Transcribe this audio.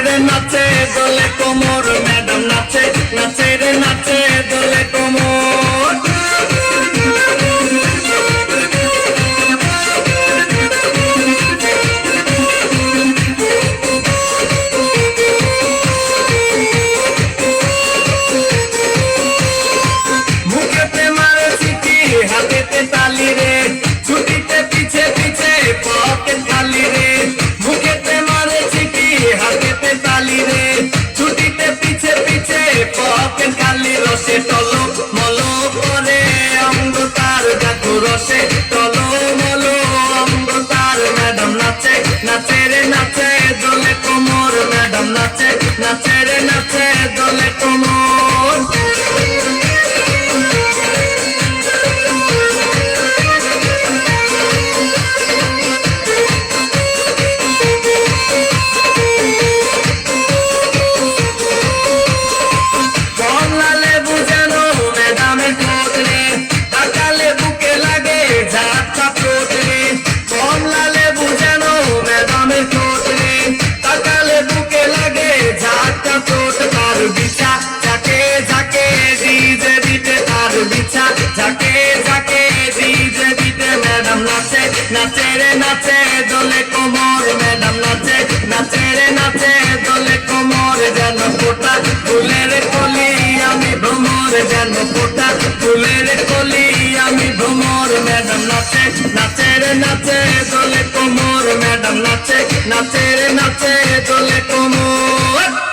রে নাচে দোলে কোমর, ম্যাডাম নাচে নাচে রে নাচে দোলে কোমর। মুখেতে মারে সিটি হাতেতে তালি রে, ছুটিতে পিছে পিছে পকেট খালি রে। মুখেতে মারে সিটি হাতেতে তালি রে, ছুটিতে পিছে পিছে পকেট খালি। রসে টলো মলো করে অঙ্গ তার জাদু, রসে টলো মলো অঙ্গ তার। ম্যাডাম নাচে নাচে রে নাচে দোলে কোমর, ম্যাডাম নাচে নাচে রে নাচে দোলে কোমর। কমলা লেবু যেন ম্যাডামের ঠোঁট রে, তাকালে বুকে লাগে ঝাপটা ঠোঁট রে। কমলা লেবু যেন ম্যাডামের ঠোঁট রে, তাকালে বুকে লাগে ঝাপটা ঠোঁট। তার বিছা ঝাঁকে ঝাঁকে ডিজে দিতে, তার বিছা ঝাঁকে ঝাঁকে ডিজে দিতে। ম্যাডাম নাচে নাচে রে নাচে দোলে কোমর, ম্যাডাম নাচে নাচে রে নাচে দোলে কোমর। যেন ফোটা ফুলের কলি আমি ভ্রমর, যেন ফোটা ফুলের কলি আমি ভ্রমর। ম্যাডাম নাচে নাচে রে নাচে দোলে কোমর, ম্যাডাম নাচে নাচে রে নাচে দোলে কোমর।